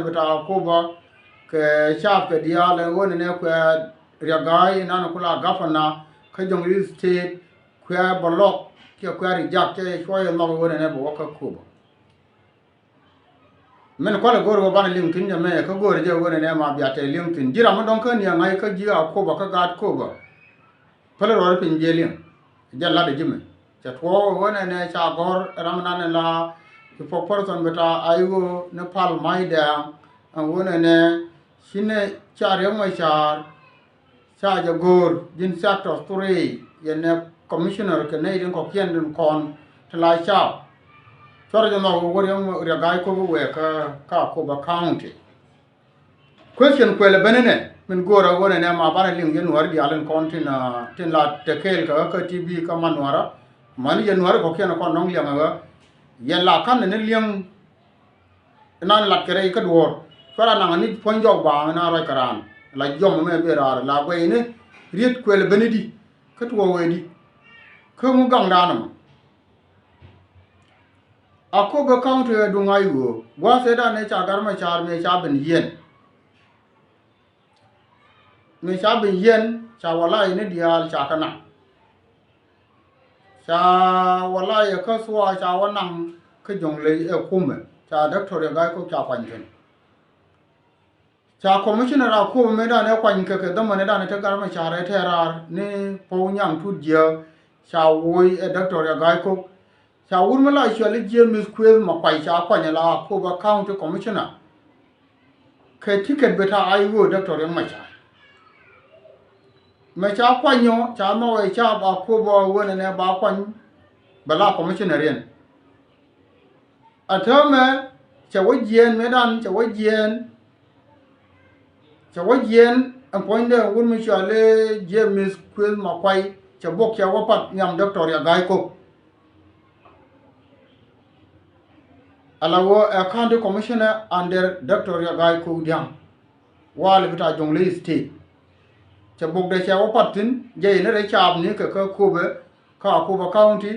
beta Kuba ke sharp ke diale woni ne ko regai nan kula gafana ke jongli state ko bolok ke ko reject ke ko no woni ne bo ka Kuba men ko le goro ban linkin ne me ka goro je woni ne ma biate linkin jira mo don kan ya ngai ka jira Kuba ka gat Kuba pele ro pin jelin jalla de jimme cha to woni ne cha gor ramnan la for person beta ayo ne pal maida wona ne shine char yo mai char cha ja gor din sector 3 yene commissioner ke ne din ko kien din kon tla cha chor ja no wo yo ya gai ko we ka ko ba county question ko le benene min gora wona ne ma bara ling yen war di alen kon tin la tekel ka tv ka manwara man yen war ko kien ko nong lianga ga yella kan ne liang nan la kere ka duor fara na ni ponjo ba na ra karan la jom me be ra la we ne riet ko le benedi ka to we di ko mu gang danam ako ga county du ngai go wa se da ne cha gar ma char me cha ben yen me cha ben yen cha wala ne dial cha kana cha wala ya ka suwa cha wannan ka jongle e kume cha doctor ya ga ko cha kwanjin cha commissioner a ko me da ne kwan ka da mane da ne ta garma cha re tera ne po nyang tu je cha woi e doctor ya ga ko cha wur me la shele je mis quiz ma kwai cha kwanya la ko ba county commissioner ke ticket beta ai go doctor ya ma cha me cha kwanyo cha ma wai cha ba ko ba wona ne ba kwan bala commissioner yen atome cha wajien medan cha wajien appointe won mi chale James Quiz Makwai cha bok cha wapat nyam doctor ya gai ko alawo a county commissioner under doctor ya gai ko diam wal bita jongle state cha bok de cha wapat tin je ne re cha ni ka ko be ka ko ba county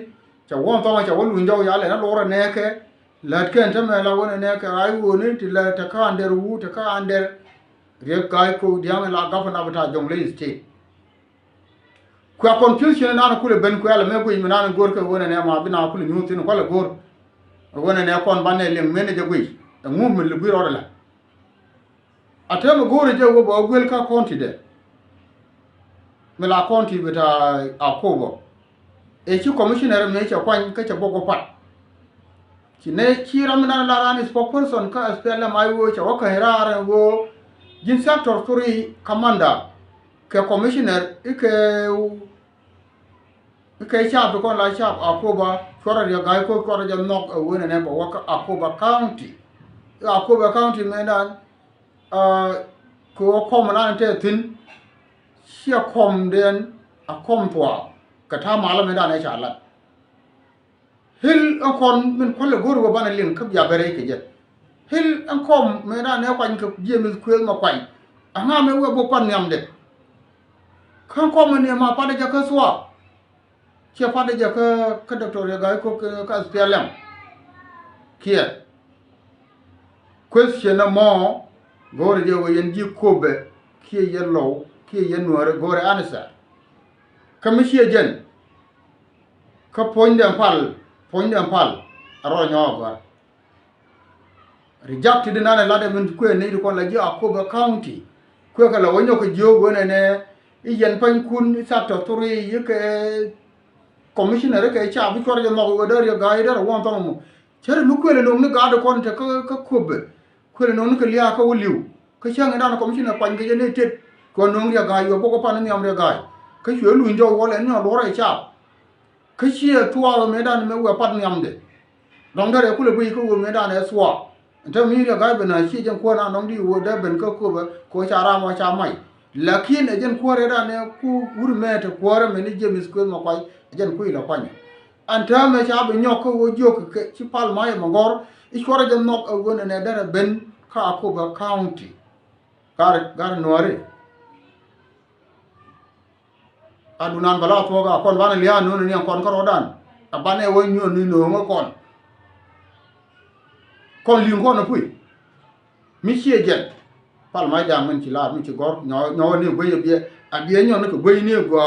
cha won to cha won lunjo ya le na lora ne ke latken ta me la wona ne ka ai woni ti la ta ka under wu ta ka under re kai ko diam la gafana bata jongle state ko confusion na ko le ben ko ala me ko mi na gor ka wona ne ma bina ko le nyutin ko le gor wona ne kon banne le men je gui ngum mi le biro la atema gor je wo bo gwel ka konti de me la konti bata akobo e ci commissioner me ci kwan ka ci bogo pat ci ne ci ramna la ran spokesperson ka spela mai wo ci o ka herara wo jin sector 3 commander ke commissioner ike cha to kon la cha akoba fora ya gai ko ko ja nok wona ne bo waka akoba county me dan ko kom na te tin sia kom den akom to ka ta mala me da ne cha la hil akon min ko le goro bana lim ka ya bare ke je hil ankom me da ne kwan ka James Quiz ma kwai anga me we bo pan nyam de kan kom ne ma pa de ja ka suwa che pa de ja ka doctor ya ga ko ka SPLM kia question mo goro je wo yen ji kobe kia yellow kia yenware gore ansa kamishi jen ka poinde pal aro nyoba rejected na la de min ko ne ko la ji akoba county ko ka la wonyo ko jogo ne yen pan kun sector 3 yake commissioner ke cha bi ko re mo go der ga ida won to mo chere lu ko le no ne ga de kon te ka kobe ko le no ne ka liya ka wuliu ka chang na commissioner pan ke ne tet ko no ya ga yo ko pan ni am re ga ka chwe lu njo wo le no lo re cha ka chia tuwa me dan me we pat ni am de dong dare ku le bi ko me dan e swa nta mi ya ga be na chi jen ko na dong di wo da ben ko ko cha ra mo cha mai lakin e jen ko re dan e ku wur me te ko re me ni James Quiz ma kwai jen ku ila kwanya anta me cha be nyoko wo jok ke chi pal mai ma ngor I ko re jen nok e wona ne dare ben ka ko ba county gar noare adunan bala to ga kon bana liya no ni kon ko rodan abane wo nyo ni no ngo kon li ngo na pui mi chia jen pal mai da man ci la mi ci gor ño ne boye bi a bi ño ne ko boye ne go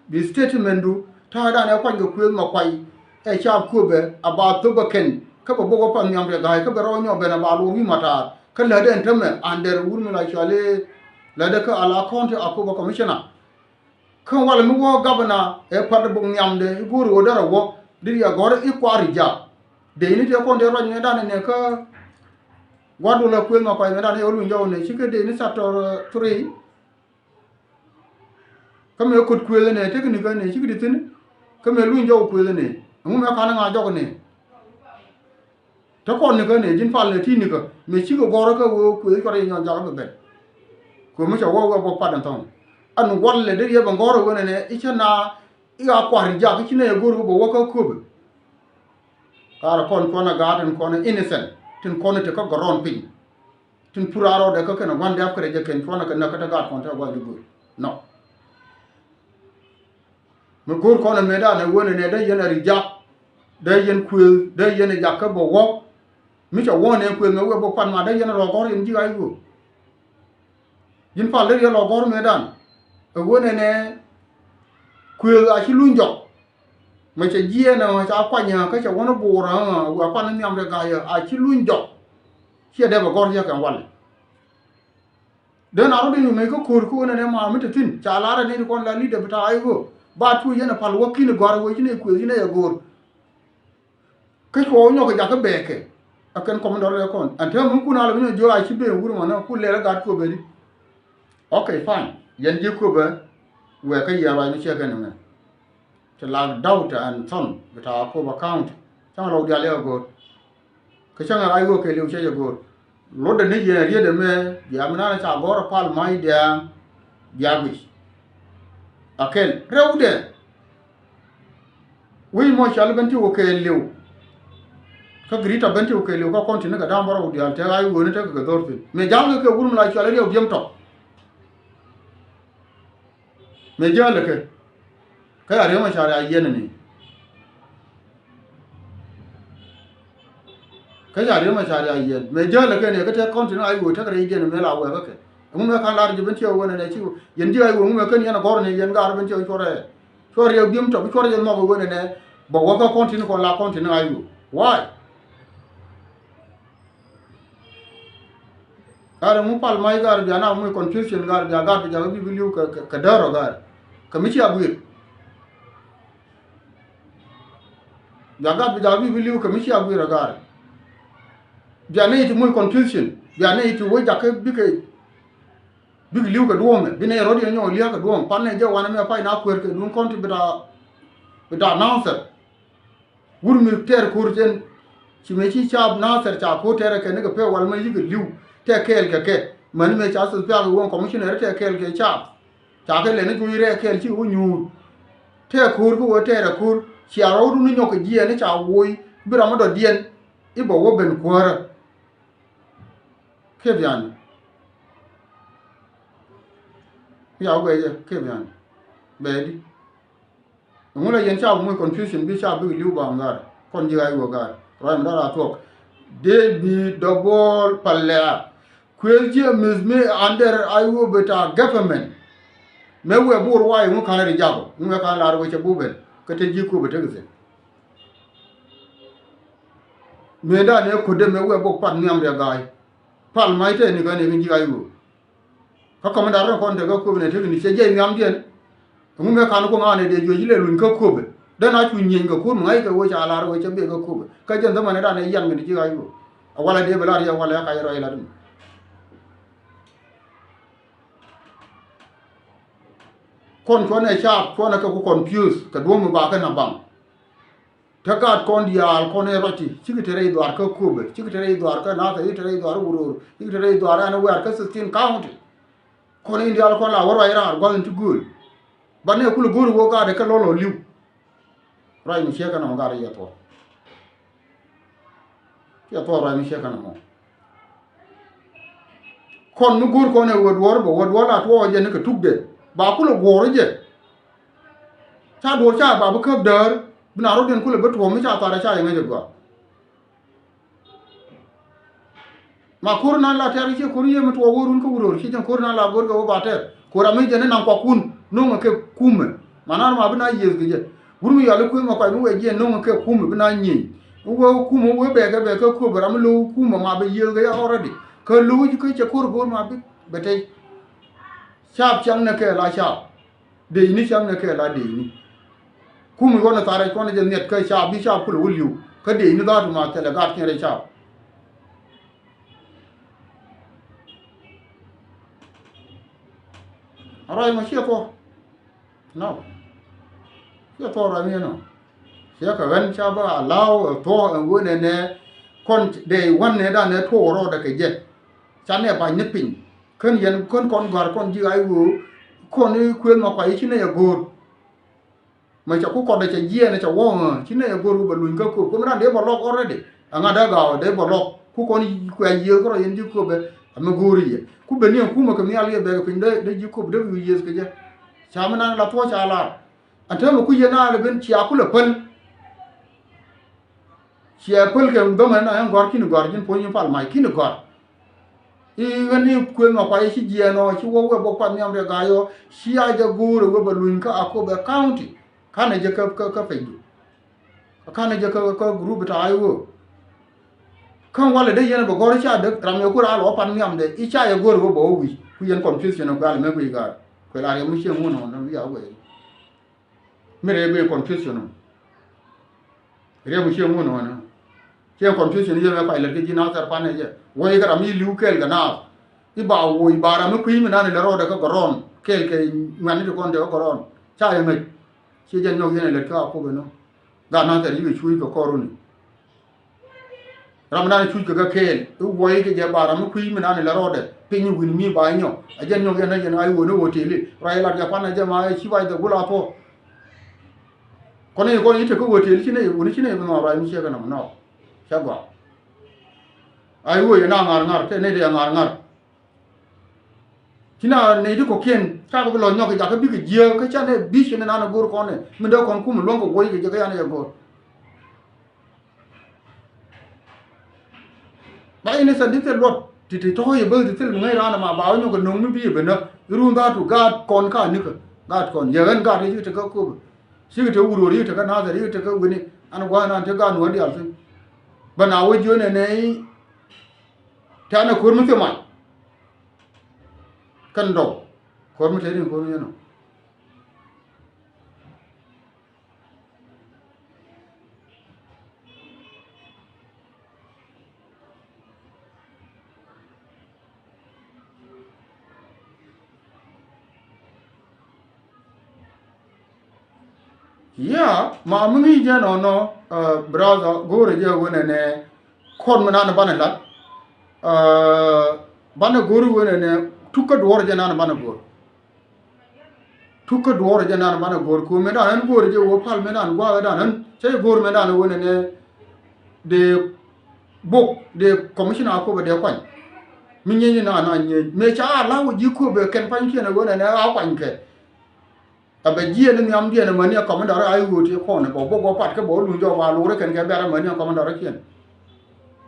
bi statement du ta da ne kwa ngo ku ma kwai e cha ku be aba to ba ken ka ba bo pa nyam re ga ka be ro ño be na ba lu wi mata ka la den tame under wur mi la chale la de ka ala compte akuba commissioner kan wala mi wo gabana e par bu nyam de guru wo dara wo di ya gor i kwari ja de ni te ko de ro ne da ne ka wadu la ku ma kwai me da ne olu njaw ne ci ke de ni sator turi kame kut ku ne technique ne ci di tin kame lu njaw ku ne mu me kana nga jog ne ta ko ne ka ne jin fal ne ti ni ka me ci go gor ka wo ku ko re nyaw ja be ko mu cha wo wo pa dan ton an walle de ye ban goro wona ne ichana iya kwari ja ki ne goro bo wo ka ko be kara kon kona garden kona innocent tin kona te ka goron pin tin puraro de ka kana wande afkare je ken kona ka nakata gar kon ta gwa du no me gor kona me da ne wona ne da yana rija da yen kwel da yen ja ka bo wo mi cha wona kwel me wo bo pan ma da yana ro gor yin ji ai go yin pa le lo gor me dan wona ne kwel a chi lunjo ma cha jie na ma cha kwa nya ka cha wona bo ra wa pa na nyam de ga ya a chi lunjo che de ba gor ya kan wal de na ro de me ko kur ko ne ma mi tin cha la ra ne ko la li de ta ai go ba tu yana pal wo kin gor wo ne kwel ne ya gor ka ko nyo ka ja ka be ke akan ko ndo le kon ante mun kuna la mi jo a chi be wuru ma na ku le ga ko be ni okay fine yan ji ko ba we ka ya ba ni che ka ne to la doubt and son bita ko ba count chang lo dia le go ka chang ai go ke le che go lo de ni ye ri de me ya mi na cha go ro pal mai dia ya bi akel rewde wi mo chal benti wo ke lew ka grita benti wo ke lew ka continue ka dambaro dia te ai wo ne te ka dorfi me jam ke wurum la chal ri o biem to me jale ke ka ya ma shari ayene ne ka ya ma shari ayene me jale ke ne ka te continue ai wo te ka ri ne me la wo ka ke mu me kan lar jibin ti wo ne ci yen di ai wo mu me kan yana gor ne yen gar ben ti chore chore yo biem to chore yen mo wo ne bo wo ka continue ko la continue ai wo why ara mu pal mai gar bi ana mu confusion gar bi ja bi liu ka daro gar ka mi ci abuir jaga bijabi biliu ka mishi agu ragar jane itu muy confusion jane itu wo jakay bike big liu ka duome bine rodi nyo liya ka duom panne je wana me fay na kwer ke dun konti bida announcer wur mi ter kurjen ci me ci chab announcer cha ko tere ke ne ka pe wal ma yigi liu te kel ke man me cha su pa won commissioner te kel ke cha ke le ne ju ire kel ci wo nyu te kur ko tere kur ci aro du no ko jiye ne cha woi bira mo do dien ibo wo ben kwara ke bian ya go ye ke bian bedi ngula yen cha mo confusion bi cha bi liu ba ngar kon ji ay wo gar ram da la tok de bi double palle kwelje mizme under ay wo beta government me we bur wai mu kana ri jago mu ka la ro che buben ka te ji ko beta gese me da ne ko de me we bo pan ni am de gai pal mai te ni ga ne ji ai wo ka ko da ro kon de ga ko ne te ni che je mi am den mu me kan ko ngane de jo ji le lun ka ko be da na chu nyin ga ko ngai ka wo cha la ro che be ga ko be ka jen da ne da ne yan mi ji ai wo wala de be la ya wala ka ro ila dum kon ne sharp kon ka ko confuse ka do mu ba ka na bang ta ka kon dia al kon e roti chikitere idwar ka kube chikitere idwar ka na ta itere idwar urur chikitere idwar ana wer ka 16 county kon india al kon la woro ira ar gwan to gul bane kul guru wo ga de ka lolo liu rai mi sheka na ngara ya to rai mi sheka na mo kon mu gur kon e wodwor bo wodwor la to je ne ka tugde ba kul goro je cha do cha ba bu ka dar bina ro den kul beto mi cha ta ra cha yenge go ma kurna la ter che kur ye mut wo worun ko wuror ki jan kurna la gor ko ba ter kura mi jene nan ko kun no ke kume manar ma bina yes ge wurmu ya lu ku ma ko mu we je no ke kume bina nyi wo kume wo be ke ko bara mu lu kume ma be ye ge already ko lu ji ko che kur bor ma be bete chap chang na ke la chap de ni chang na ke la de ni kume ko na tare ko na je net ke chap bi chap ku lu yu ka de ni da ma ke la ga ke re chap arai ma chia to no chia to ra mi no chia ka wen cha ba lao to wo ne kon de wan ne da ne to ro da ke je cha ne ba ni pin kon yen kon gar kon ji ai wu kon ni kwen ma pa chi ne ya gor ma cha ku ko da cha je ne cha wo chi ne ya gor ba lu ga ko ran de ba lok already anga da ga de ba lok ku kon kwen ye ko yen ji ko be ama gori ye ku be ni ku ma ko mi ali be ko de ji ko de wi yes ke je cha ma na la to cha la anta ma ku ye na le ben chi aku le pel chi pel ke do ma na gor ki ni gor jin po ni pal mai ki ni gor I gani ku ma pa chi je no chi wo we bo pa mi am re ga yo chi a ja goro we ba luin ka ako be county kana je ka fe du kana je ka group ta ayo kan wala de yene bo gor cha de ram yo ku ra lo pan mi am de I cha ya goro bo wi ku yen confusion ko al me ku ga ko la re mu che mu no no ya we mere be confusion re mu che mu no no che confusion ye me pa le ke ji na tar pa ne je wo ye ga mi lu kel ga na I ba wo I ba ra mu ku mi na ne ro de ko ron kel ke ngani de kon de ko ron cha ye me chi je no yene le ka ko be no ga na ta ri chu ko ko ru ni ramana chu ga kel wo ye ke je ba ra mu ku mi na ne ro de pe ni win mi ba nyo a je no yene je na ai wo no wo te le ra la ga pa na je ma chi ba de gula po kone ko ni te ko wo te li ne wo ni ne ma ra mi che ga na no cha gwa ai wo ye na ngar te ne de ngar kina ne di ko ken ka ko lo nyok ja ka bi ke je ka cha ne bi che na na gor ko ne mi do kon ku mu lo ko wo ye je ka ya ne go ba ine sa di te lot ti to ye be ti te ngai ra na ma ba nyo ko no mi bi be na ru da tu ga kon ka ni ka ga kon ye gan ga ri te ka ko si te uru ri te ka na da ri te ka wini an gwa na te ga no di al ba na wo jo ne ne ta na ko mu te ma kan do ko mu te ni ko ni no ya ma mu ni je no no brother go re je wo ne ne kon mu na na ba na la bana goru wo ne tukka dor je na bana gor tukka dor je na bana gor ko me da nan gor je wo pal me da gwa da nan sai gor me da wo ne de bok de commissioner ko be de kwan mi nyi na na nyi me cha la wo ji ko be ken pan ke na wo ne a kwan ke abe ji ne nyam die ne mani ko me da ai wo te ko ne bo bo pat ke bo lu jo wa lu re ken ke be ra mani ko me da re ken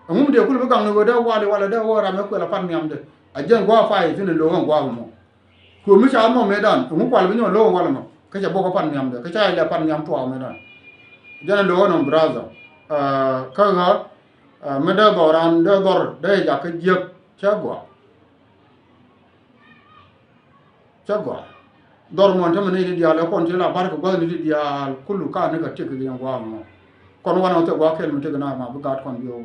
ngum de kul be gang ne wo da wala da wo ra me ko la pan nyam de a jen gwa fa yi ne lo gwa mo ko mi cha mo me dan ngum kwal be nyo lo wala mo ke cha bo ko pan nyam de ke cha ile pan nyam to me dan jana lo no brother ka ga me da bo ran da dor da ja ke je cha gwa dor mo ta me ne dia le kon ti la bar ko gwa ni dia kullu ka ne ka te ke yan gwa mo kon wana te gwa kel mi te na ma bu ga kon bi o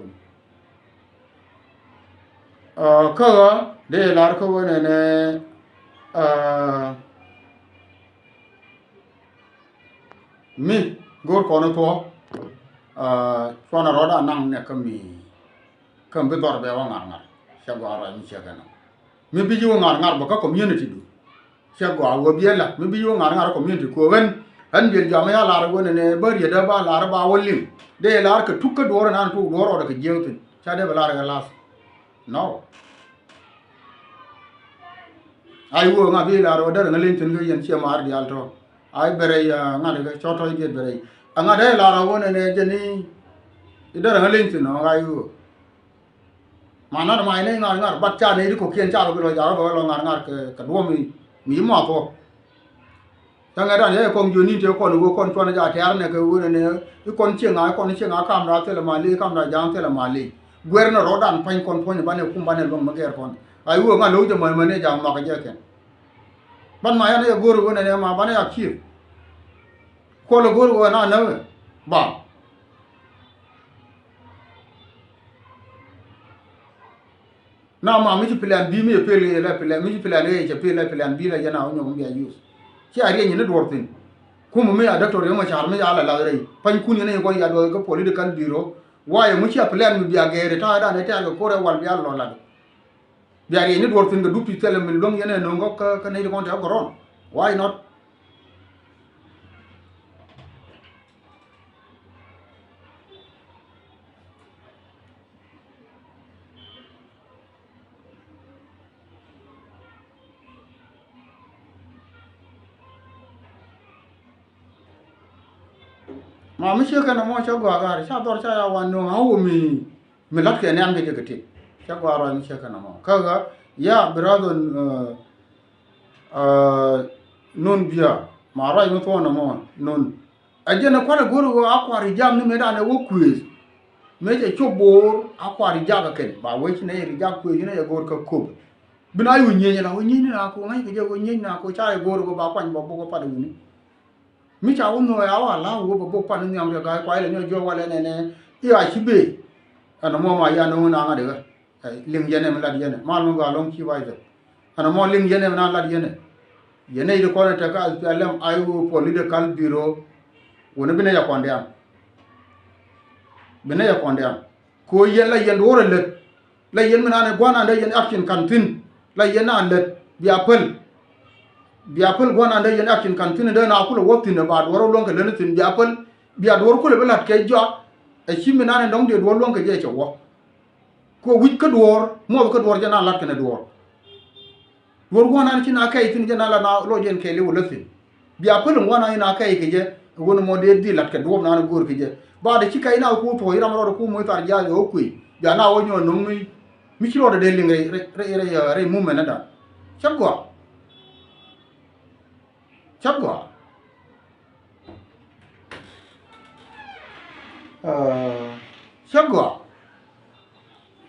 ka de lar ko ne ne mi gor ko no to so na roda nang ne ka mi kam be dor be wa ngar sha gwa ra mi che ga no mi bi ju ngar ba ka community du sha gwa wo bi la mi bi ju ngar community ko wen an bi ja ma ya lar go ne ba ri da ba lar ba wolim de lar ka tukka dor na tu dor da ka jewtin cha de ba lar ga las no ai wo nga bi la ro da ngalen tin ga yen che mar di alto ai bere ya nga de choto ge bere anga de la ro ne ne je ni ida ngalen tin no ai wo mana mai ne ngar bat cha ne ko kien cha lo ja lo ngar ke do mi mo ko ta nga dan ye kong ju ni te ko no kon chon ja ta ne ke wu ne kon che nga kam ra te la ma li kam ra jang te la ma li gwer na ro dan pan kon pon ba ne kum ba ne lo ma ger kon ai wo nga lo je ma ne jang ma ka je ken ban ma ya ne go ro ne ma ba ne ya ki ko lo go ro na na ba na ma mi plan bi mi pe le la plan mi plan e je pe la plan bi la ya na onyo mi ya use ci ari ni ne dortin kuma me a doctor yo ma char me ala la rei pan kun ne ko ya do ko political bureau waye mu ci plan mi biya gere ta da ne ta ko re wal biya lo la biya ni dortin ga dupi tele mi long yene no ngok ka ne ko ta goron why not ma mi che kana mo cha gwa ga cha dor cha ya wan no ha wo mi lat ke ne am ge ke cha gwa ro mi che kana mo ka ga ya brother non biya ma ra mi to na mo non aje na kwa goro go akwa ri jam ni me da ne wo quiz me che chobor akwa ri ja ga ken ba we chi ne ri ja quiz ne ya gor ka ko bina yu nye na wo nye na ko ngai ke je go nye na ko cha goro go ba kwa ni bo ko pa ni mi cha uno ya wa la wo bo pa ni am ga kwa ile nyo jo wa le ne ya chi be ana mo ma ya no na nga de ling yene me la yene ma lu ga long chi wa de ana mo ling yene na la yene yene ide ko ta ka alam ayu political bureau wona bine ya konde am bine ya konde am ko yen la yen wora le la yen na ne gwana da yen action kantin la yen na le bi apple gwana da yen action kantin da na kula wotin ba woro longa le tin bi apple bi ador kula bela ke jo e chimi na ne dong de do longa je cho wo ko wit ka dor mo ka dor jana lat kana dor wor gwana ni na kai tin jana la na lo jen ke le wala tin bi apple gwana ina kai ke je wono mo de di lat ka do na gor ke je ba de chika ina ku to ira mo ko mo tar ja yo ku ja na wo nyo no mi chiro de lingai re mu me na da chagwa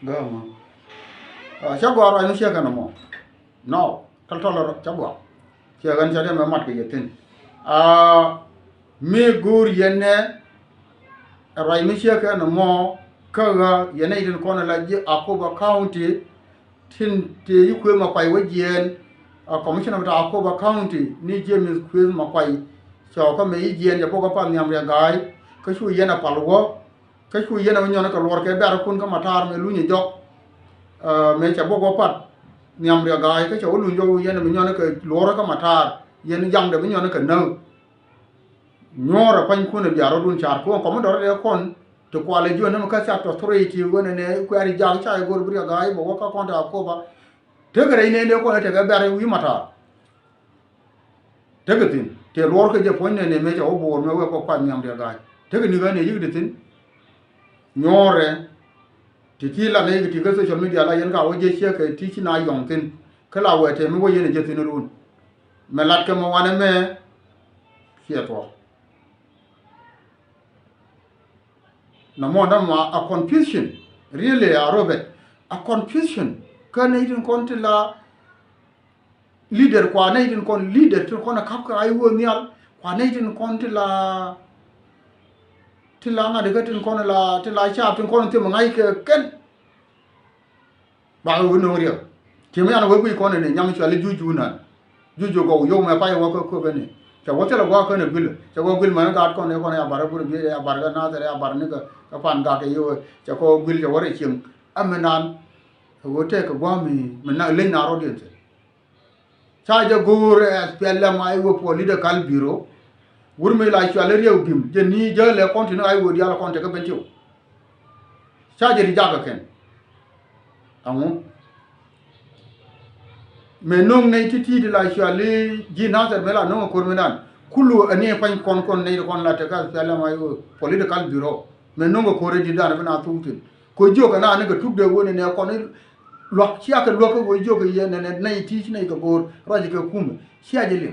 gama chagwa ra no sheka no mo no tal chagwa che gan cha de ma mat ke yetin me gur yene ra mi sheka no mo kaga yene idin kono la je akoba county tin te yikwe ma kwai wajien commissioner of Akoba County ni James Quiz Makwai so ka me yien ya boga pan nyam ya gai ka shu yena palwo ka shu yena nyona ka lor ke bar kun ka matar me lunyi jok me cha boga pat nyam ya gai ka cha lunyi jo yena me nyona ka lor ka matar yen jam de me nyona ka no nyora pan kun bi aro dun char ko mo dor de kon to kwale jo na ka cha to authority wona ne ku ari jang cha gor bi gai boga ka kon ta Akoba tegere ne ne ko te ga bare wi mata tegetin te lor ke je ponne ne me ja obo me we ko kwa nyam de ga tege ni ga ne yigde tin nyore ti ki la ne ti ga social media la yen ga o je che ke ti chi na yong tin ke la we te me wo yen je tin run me lat ke mo wane me to na mo na ma a confusion really a robert a confusion kana idin konti la leader kwa na idin kon leader to kona kapka ay wo nyal kwa na idin konti la tila nga de gatin kona la tila cha tin kona te ngai ke ken ba wo no riyo ke me ana wo bi kona ne nyam chwa le juju na juju go yo me pa yo ko bene cha wo tela go ko ne bil cha go bil man ga ko ne kona ya bar bur bi ya bar ga na tere ya bar ne ka pan ga ke yo cha ko bil cha wore chim amenan wo te ka gwa mi na le na ro de cha je gore spella mai wo political bureau wur me la cha le rew bim je ni je le continue ay wo dia la konte ka bentio cha je ri jaga ken amu me nong ne titi de la cha le ji na ser mela no ko menan kulu ani pan kon ne kon la te ka spella mai wo political bureau me nong ko re ji da na tutin ko joka na ne ga tudde woni ne ko ne lok chia ka lok ko joka ye ne ne ti ne ka gor raji ka kum chia je le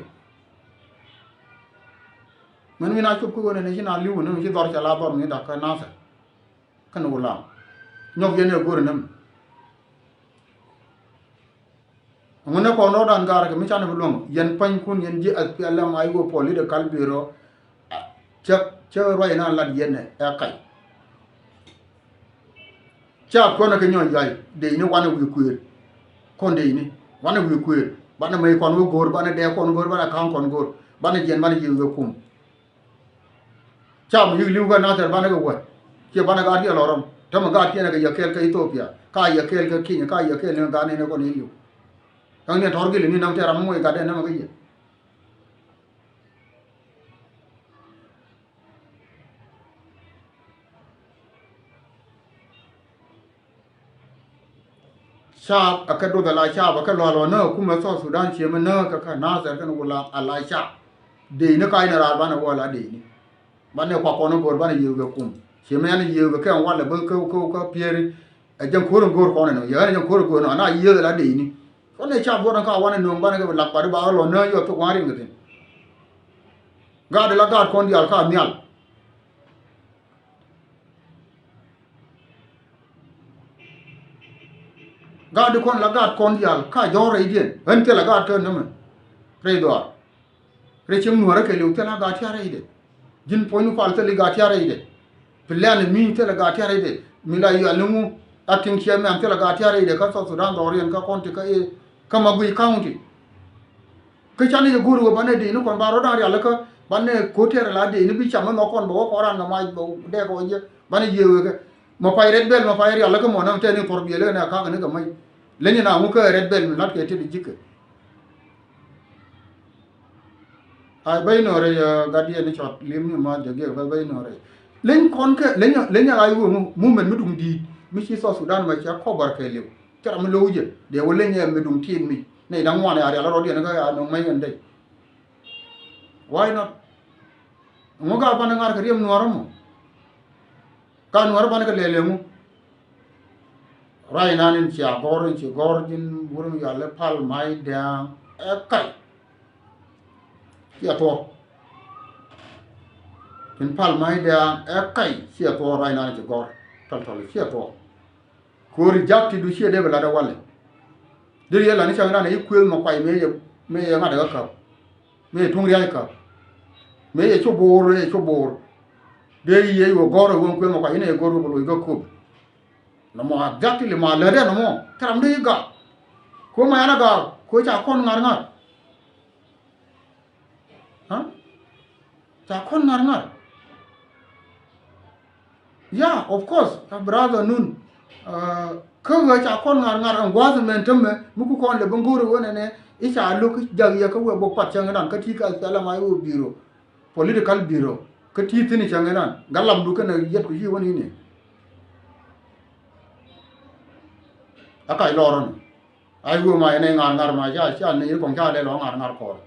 man mi na ko ko ne ji na liwu ne ji dor cha la dor ni da ka na sa kan wala nyok ye ne gor nam ngone ko no dan gar ga mi chana bulong yen pan kun yen ji al pela mai go poli de kalbiro che roi na la yen ne e kai cha ko na ke nyon yai de ni wana wi kuer kon de ni wana wi kuer bana mai kon go gor bana de kon gor bana kan kon gor bana jen bana ji go kum cha mi liu ga na ter bana go wa ke bana ga ti lorom tam ga ti na ga yakel ka Ethiopia ka yakel ka Kenya ka yakel ne ga ne ko ni liu kan ne thor gi ni nam te ram mo ga de na ma ga ye cha akado da la cha ba ka lo na kuma so Sudan che ma na ka na sa kan wala ala cha de ne ka ina ra ba na wala de ni ba ne kwa kono gor ba ne yu ga kum che ma ne yu ga kan wala ba ko pieri a jan ko gor ko ne ya ne jan ko go na yu la de ni ko ne cha bo na ka wa ne no ba ne ga la pa ba lo na yo to wa ri ngate ga de la ga kon di al ka mial ga de kon la ga kon di al ka jo re dien en te la ga to na ma re do re chim no ra ke lu te la ga ti ara ide jin poinu fal te li ga ti ara ide plan mi te la ga ti ara ide mi la yu alumu atin kia me am te la ga ti ara ide ka so Sudan do rien ka kon te ka e ka ma gui county ke chani ye guru ba ne de no kon ba ro da ri ala ka ba ne ko te la de ni bi chama no kon bo ko ran na ma bo de ko je ba ne ye ke mo pay red bell mo pay ri ala ka mo na te ni por bi le na ka ne ka mai le ni na mu ka red bell mi lat ke te di jike ai bay no re ga di ni chot lim ni ma de ge bay no re len kon ke len ya ai wo mu men mi dum di mi ci so Sudan ma cha ko bar ke le tara mi lo je de wo le nye mi dum tin mi ne dang wa ne ari ala ro di na ga ya no mai ngende why not mo ga pa na ngar ka riem no ro ka no ro pa na ka le mu rai na nin cha gor jin burum ya le pal mai da e kai ya to tin pal mai da e kai sia to rai na ni gor tal sia to ko ri jakti du sia de bela da wale dir ya la ni chang na ni kwel mo kwai me ye ma da ka me tung ri ka me ye cho bor de ye yo gor won kwel mo kwai ne gor ko lo ko no mo jakti le ma le de no mo tram de ga ko ma na ga ko cha kon ngar ha cha kon ngar yeah of course brother nun ko ga cha kon ngar an gwa men temme mu ko kon le banguru wona ne isa lok jag ya ko bo pat chang nan ka ti ka sala mai wo biro political biro ka ti tini chang nan galam du kana yet ko yi woni ne akai loron ai wo mai ne ngar ma cha ne ko cha le lo ngar ko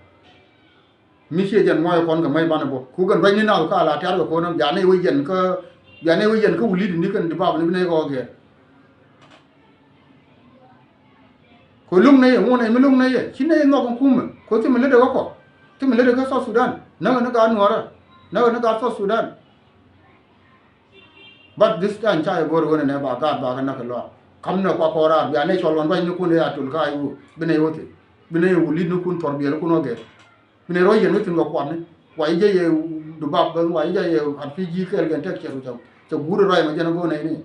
mi che jen moy kon ga mai bana bo ku gan rai ni na ka la tar ko no ja ne wi jen ko uli ni kan di ba ni ne ko ge ko lum ne mo ne mi lum ne ye chi ne no ko kum ko ti mi le de ko ti mi le de ka so Sudan na ga nuara na ga so Sudan but this time cha go go ne ba ga na ka lo kam na ko ra ya ne chol wan ba ni ku ne atul ka yu bi ne wote bi ne uli ni kun tor bi ko no ge ne ro yen witin go kwam ne wa je ye du bab ben wa je ye at fi ji kel gen tek cheru taw to guru ray ma jana go ne ni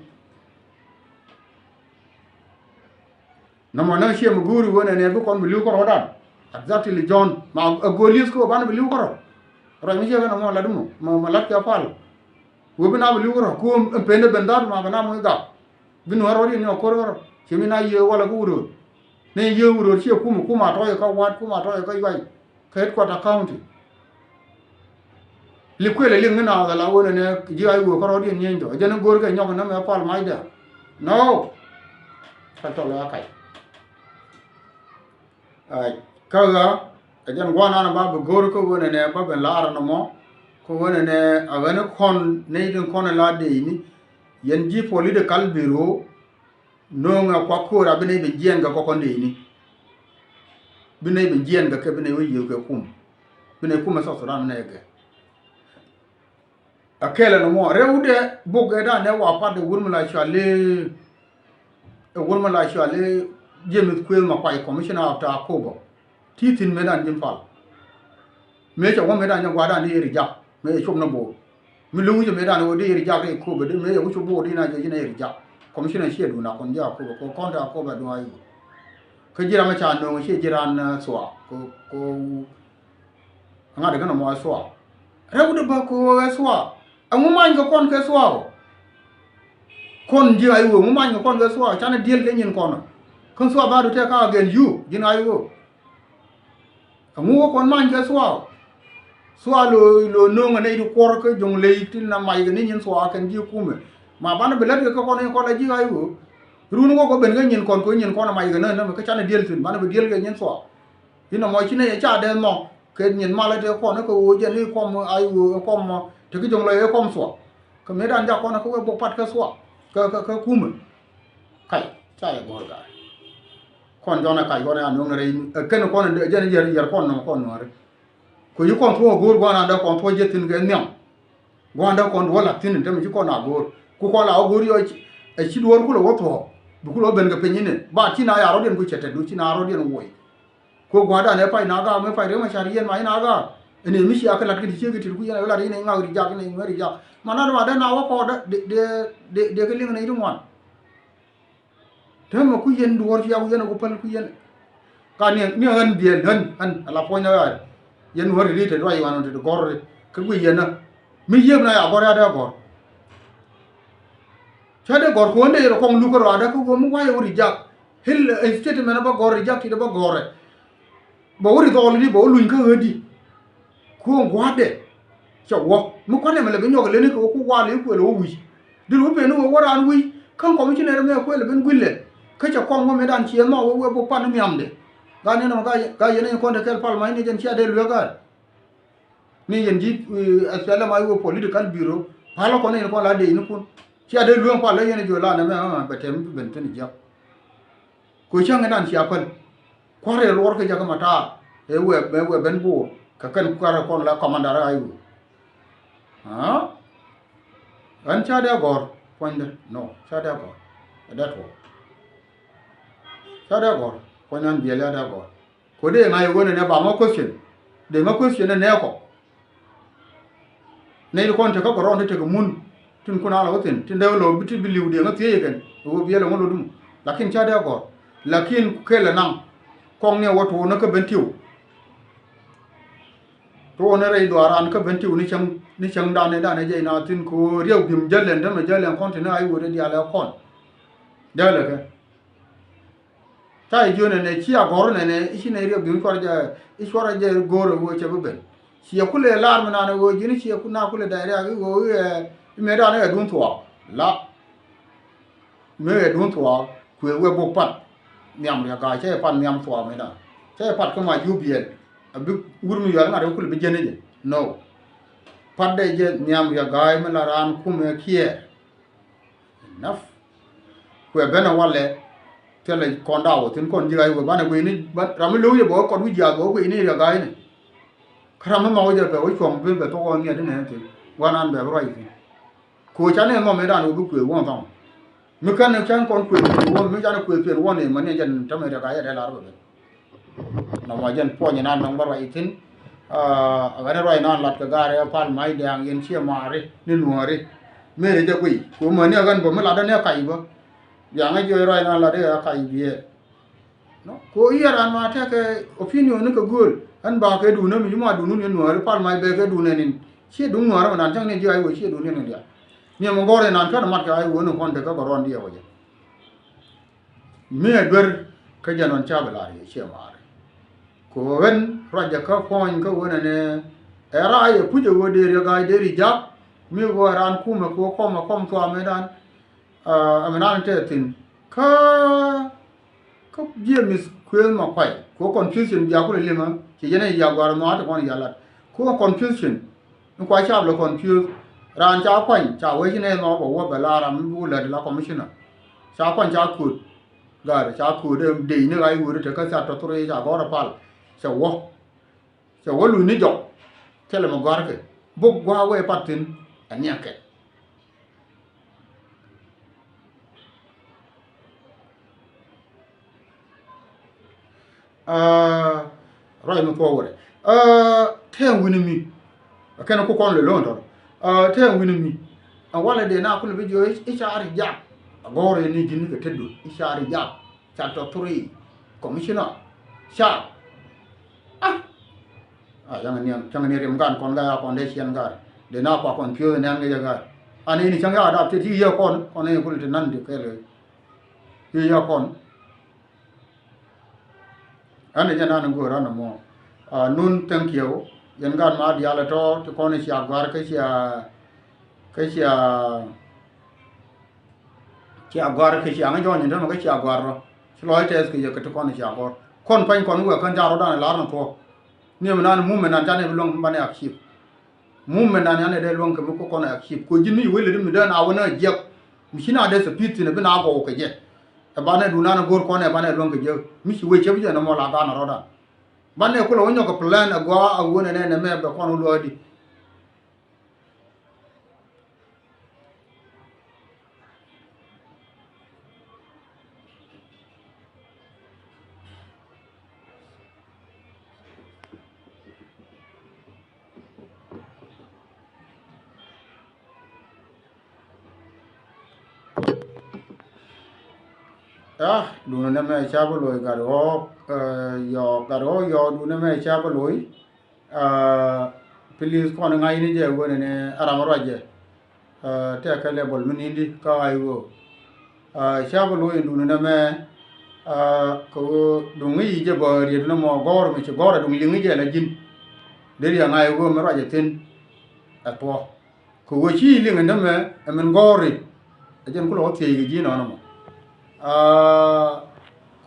na mo na she mu guru wona ne bu kon lu ko rodan exactly John ma go lis ko ban lu ko ro ray mi je na mo la dum ma lat ka fal wo bi na lu ko ro ko pende bendar ma na mo ga bi no ro ni ko ro che mi na ye wala guru ne ye uro che ku ma to ka wat ku ma to ka yai headquarter county likwele ling na ga la wona ne ji ai wo ko ri ni ndo je na gor ga nyok na me pal mai da no ka to la kai ai ka ga jan gwa na ba bu gor ko wona ne ba ben la ara no mo ko wona ne a ga ne kon ne din kon la de ni yen ji political bureau no nga kwa ko ra bine be jien ga ko ko ni bine be jien ga ke bine wi yu ke kum bine kum so so ran ne ge akela no mo rewde buge da ne wa pa de wurmula chale e wurmula chale James Quayle ma kwai commissioner of ta kobo titin medan jin fal me cha won medan gwa da ni ri ja me chom na bo mi lu je medan wo di ri ja ke ko be de me wo chu bo di na je ni ri ja commissioner she du na kon ja ko kon ta ko ba do ayu ke jira ma cha no she jira na so ko nga de kana mo so rewu de ba ko so amu man ko kon ke so kon ji ayu mu man ko kon ke so cha na diel ke nyin kono kon so ba do te ka again you jin ayu amu kon man ke so lo no ngane du kor ke jong le tin na mai ni nyin so kan ji kume ma bana belat ke ko ne ko la ji ayu runu ko ben ga nyin kon ko nyin kon mai ga na ka cha na diel tin bana be diel ke nyin so ina mo chi ne cha de mo ke nyin ma la te ko na ko wo je ni ko mo ayu ko mo te ke jong le ko mo so ka me dan ja ko na ko bo pat ka so ka kume kai cha ya gor ga kon jona kai ko na no ngare ken ko na je ni yer kon no re ko yu kon to gor go na da kon to je tin ge nyam go na kon wala tin te mi ko na gor ku ko la gor yo e chi dor ku lo to bu ku lo ben ga penyi ne ba chi na ya ro den ku chete du chi na ro den wo ko go da ne pa na ga me pa re ma shari yen ma na ga ene mi shi aka la ki chi ge ti ku ya la ri ne nga ri ja ne ngari ja mana ma da na wa ko da de ke ling ne ri mon te ma ku yen dor ya ku yen ku pal ku yen ka ni han bien han ala po nya ya yen wori ri te do yi wanu te gor ke ku yen na mi yeb na ya gor ya da gor chade gor ko ne ro kong lu ko ada ko mu wa yori ja hil state mena ba gor ja ki da ba gor ba wori do li ba lu ka hedi ko gwade cha wo mu ko ne mele be nyoga le ni ko ku wa le ko lo wi dilu be no wora an wi kan ko mi ne me ko le ben gwille ka cha kong mo me dan chi no wo bo pan mi amde ga ne no ga yene ko de kel pal mai ni jen chi ade lu ga ni yen ji asala mai wo political bureau palo ko ne ko la de ni kun chi ade lu pa le yene jo la na me ba tem ben tin ja ko chang nan chi apal ko re lor ke ja ka mata e we ben bu ka kan ko ra kon la commander ayu ha an cha de gor point no cha de gor that wo cha de gor ko nan bi la da gor ko de ngai wo ne ba mo question de ma question ne ko ne ko on te ko ron te ko mun tin kuna la wotin tin de lo biti biliw de ngati yeken wo bi la ngolo dum lakin cha de gor lakin kele nang kong ne woto na ka bentiu to ne re do aran ka bentiu ni chang da ne je na tin ko rieu bim jalen da ma jalen kon tin ai wo de dia la kon da la ka tai jo ne chi a gor ne ishi ne rieu bim ko ja ishwara je gor wo che ben chi ku le lar ma na wo jini chi ku na ku le da re ga wo me da ne dun to la me dun to ku we bo pat nyam ya ga che pan nyam to me da che pat ko ma ju bien abi wur mi yalla ngade ko be jene je no pat de je nyam ya ga me la ran ku me kie naf ku be na wale tele konda wo tin kon jiga wo bana ko ni ram lu ye bo ko wi ja bo ko ni ya ga ni kram ma wo je be wo chom be to ko ni de ne te wanan be ro yi ko cha ne mo me da no bu ku wo tong mi kan ne chan kon ku wo mi chan ku pe wo ne man ne jan ta me da ga ya da la ro na ma jan po ni nan nang bar wa itin ga ne roi nan lat ka ga re pal mai dang yen chia ma re ni nu re me re ja ku ko ma ne gan bo ma la da ne kai bo ya nga jo roi nan la de kai bi no ko iya ran ma ta ke opinion ne ka gol an ba ke du ne mi ma du nu ne nu re pal mai be ke du ne nin chia du nu re nan chang ne ji ai wo chia du ne ne dia ni mo gore nan ka mat ka ai wo no kon de ka ron dia wo je me ber ka janon cha bala ri chia ma ko wen raja ka koin ka wona ne era ye puje wo de re ga de ri ja mi go ran ku me ko ma kom to me dan amenan te tin ka je mis kwen ma kwai ko confusion ja ko le ma ki yene ya gwar no ata kon ya lat ko confusion ko cha lo confuse ran cha kwan cha we ne no bo wo be la ram bu le la commissioner cha kwan cha ku ga cha ku de ni ai wu de ka cha to tre cha go ra pal cha wo lu ni jo tele mo gar ke bu gwa we patin anya ke roi mo forward ten wini mi kana ko kon le lon to ten wini mi wala de na ko le video ishari ja gore ni jini ke teddu ishari ja cha to turi commissioner sha yang ni rem gan kon ga kon de chen ga de na kwa kon pyo na nge ga ani ni chang ga da ti ye kon ne ko le nan de ke le ye kon ane jana nan go ran mo nun thank you yan gan ma dia la to ko ne sia gar ke sia gar ke sia ngi jo ni to ke sia gar ro loi tes ke ke to ko ne sia gar kon pan kon go kan ja ro dan la ran to ni me nan mu me nan jane long ba ne akship mu me nan ne de long ke mu ko ne akship ko jinni wele mi dan awona je mi sina de se pit ne bina go ke je bane duna na gor ko ne bane long ke je mi si we che bi na mo la da na ro da bane ko lo nyo ko plan agwa awona ne me be ko no lo di duna ne me cha bo lo ga ro yo duna me cha bo lo please ko na ngai ni je wona ne ara mo raje te ka le bol min indi ka ai wo cha bo lo duna ne me ko dungi je bo ri no mo gor mi che gor dung lingi je la jin de ri ngai wo mo raje tin atwa ko wo chi lingi ne me men gori ajen ko lo te gi no mo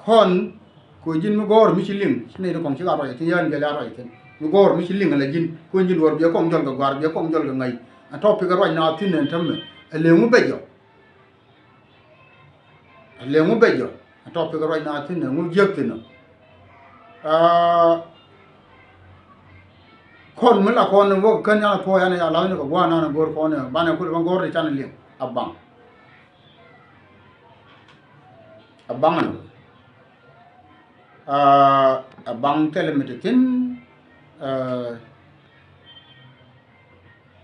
kon ko jin mi gor mi chiling ne do kong chi ga ro ti yan ge la ro ti mi gor mi chiling la jin ko jin wor be kong jol ga gar be kong jol ga ngai a to pi ga ro na tin ne tamme le mu bejo a to pi ga ro na tin ne mu jek tin kon mi la kon wo kan ya to ya ne ya la ne ko wa na gor ko ne ba ne ko gor ri chan ling abang abang telemetin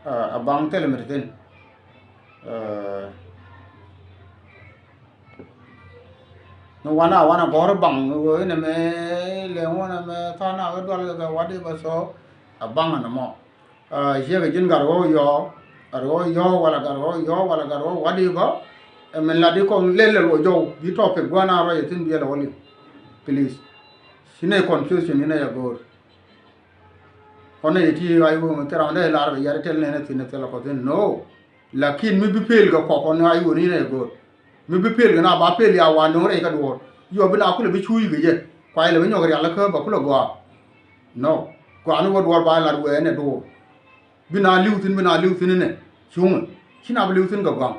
abang telemetin no wana gor bang wo ne me le wona me ta na ga dwal ga wadi ba so abang na mo je ga jin gar wo yo wala gar wo wadi ba men la di ko lele lo jow bi topic gwana ro yetin bi la wali please sine confusion ina ya gor one ti ay wo tera ne la ra yare tel ne tin tel ko den no lakin mi bi pel ga ko ne ay wo ni ne gor mi bi pel ga na ba pel ya wa no re ka do yo bi na ku le bi chui ga je kwai le bi nyo ga ya la ka ba ku lo go no ko anu wo do ba la we ne do bi na liu tin ne chung sina bi liu tin ga gang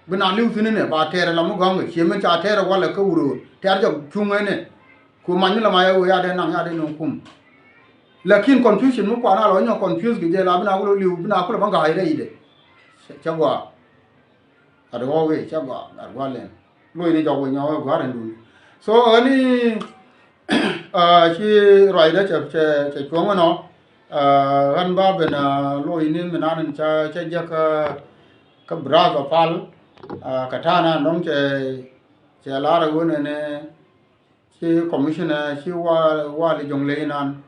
bina liu tin ne ba tere la mu gang che me cha tere wala ka uru ter jo chung ne ku man la ma ya de nang ya de no kum lakin confusion mu ko na lo nyo confuse ge la bina ko liu bina ko ba ga ide ide cha gwa ado wo we cha gwa ar gwa len lo ni jo we nyo gwa ren du so ani chi roi da che chuang no ran ba bena lo ni me na cha ja ka bra ga pal katana nong che la ra wo ne chi commissioner chi wa le jong le nan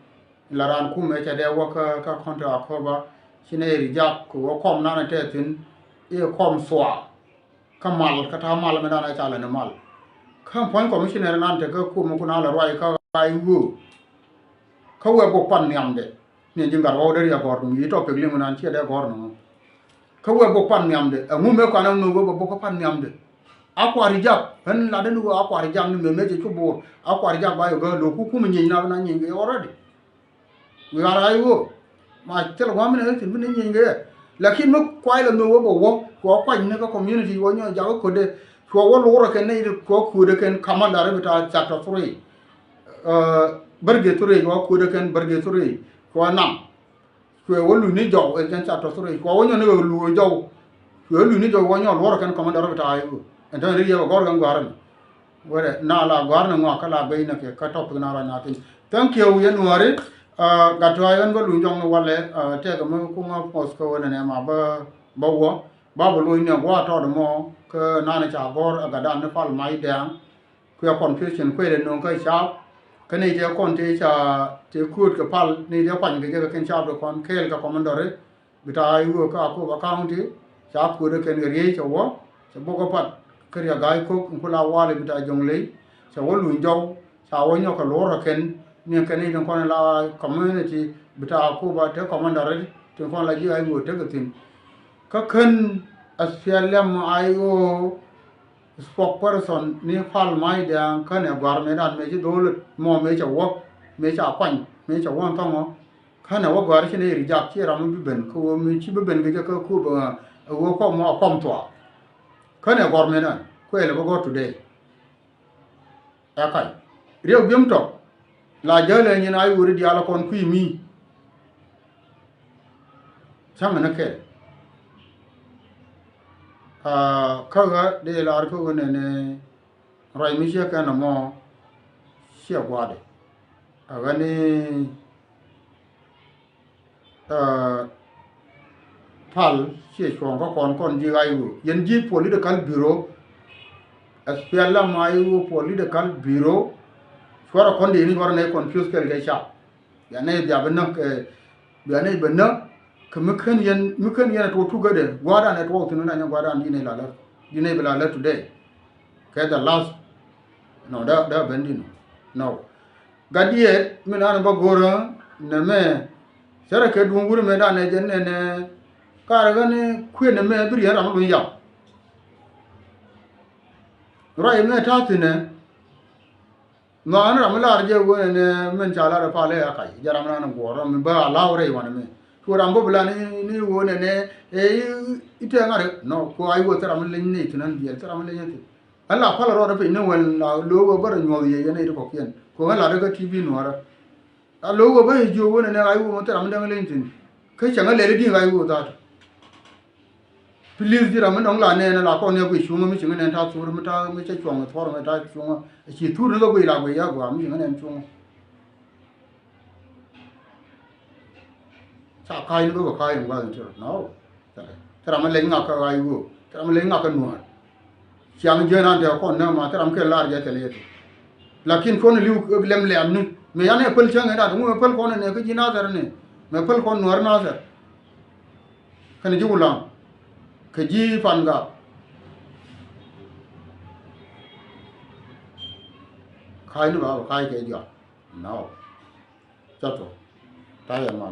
la ran ku me che de wa ka kontra ko ba chi ne ri ja ko kom na na te tin e kom swa kamal ka ta mal me na cha la ne mal kam point commissioner nan te ko ku mo ku na la roi ka ai wu ka we bo pan nyam de ni jing gar wo de ya gor ni to pe li mo nan che de gor no ka we bo pan nyam de ngu me kwa na no bo ko pan nyam de akwa rijak han la de no akwa rijak ni me je chubo akwa rijak ba yo ga lo ku mi nyi na nyi ge already we are ai wo ma tel wa me ne tin ni nyi ge lakin mo kwai la no wo ko kwai ne ko community wo nyo ja ko de ko wo lo ro ken ne ko ku de ken commander bita chapter 3 berge 3 ko ku de ken berge 3 ko nam ko wo lu ni jo e ken chapter 3 ko wo nyo ne lu jo ko lu ni jo wo nyo lo ro ken commander bita ayu en tan ri yo gor gan gwaran wore na la gwarna ngo kala bayna ke ka top na ra na tin thank you yen wore ga to ayon go lu jong wale te ga mo ku ngo post ko ne ma ba wo ba bo lu ne wa to mo ke na ne cha gor ga dan ne fal mai dang ku ya confusion ku le no ka cha ke ne je kon te cha te ku ke pal ne je kwan ke ke ken cha do kon kel ka commandore bita ayu ka ko account cha ku de ken ri che wo che bo ko pat kariya gai ko kula wale bita jongle sa wolu njaw sa wonyo ka loro ken ni ken ni kon la community bita ko ba te commander te kon la ji ay wo te gatin ka ken asfialem ayo spokesperson ni fal mai da kan e gwar me dan me ji dole mo me cha wo me cha kwan me cha won tongo kan e wo gwar shi ne ri jak chi ram bi ben ko me chi bi ben ge ka ko ba wo ko mo kom to kane government an ko ele go today akai rew bim to la jale ni na yuri di ala kon kui mi chama na ke ka ga de la ko ne rai mi je kana mo sia gwade agani pal sia chon ko kon ji ayu yen ji political bureau SPLM ayu political bureau swara kon de ni war ne confuse kel ga sha ya ne ya benna ya ne benna kemken yen to tu gade gwada ne to tunu na gwada ndi ne la di ne bela la today ke the last no da bendino no gadie mina na ba gora ne me sara ke dunguru me da ne jen ne kar ga ne ku ne me bir ya ram lu ya rai me ta tine ma an ram la je go ne men cha la fa le ya kai jaram na go ro me ba la ore wa ne to ram bo bla ni wo ne ite ngare no ko ai wo taram le ni tunan bi taram le ni alla fa la ro da pe ne wal la lo go bar nyo ye ne ko kien ko la daga tv no ara a lo go ba jo wo ne ai wo mo taram le ni tin kai changa le di ai wo ta please jira mun la ne la ko ne bu shu mu chi ne ta su mu ta mu che chong thor mu ta chung chi tu ru go la go ya go mu ne chung sa kai ni go kai ngwa ni no tara ma le nga ka ai go tara ma le nga ka nu chiang je na de ko ne ma tara ma ke la je te le lakin ko ne liu lem le am ni me ya ne pel chang da mu pel ko ne ke ji na dar ne me pel ko nu na dar kan ji ulang ke ji fan ga khai nó bảo khai cái gì no chắc rồi tay em mà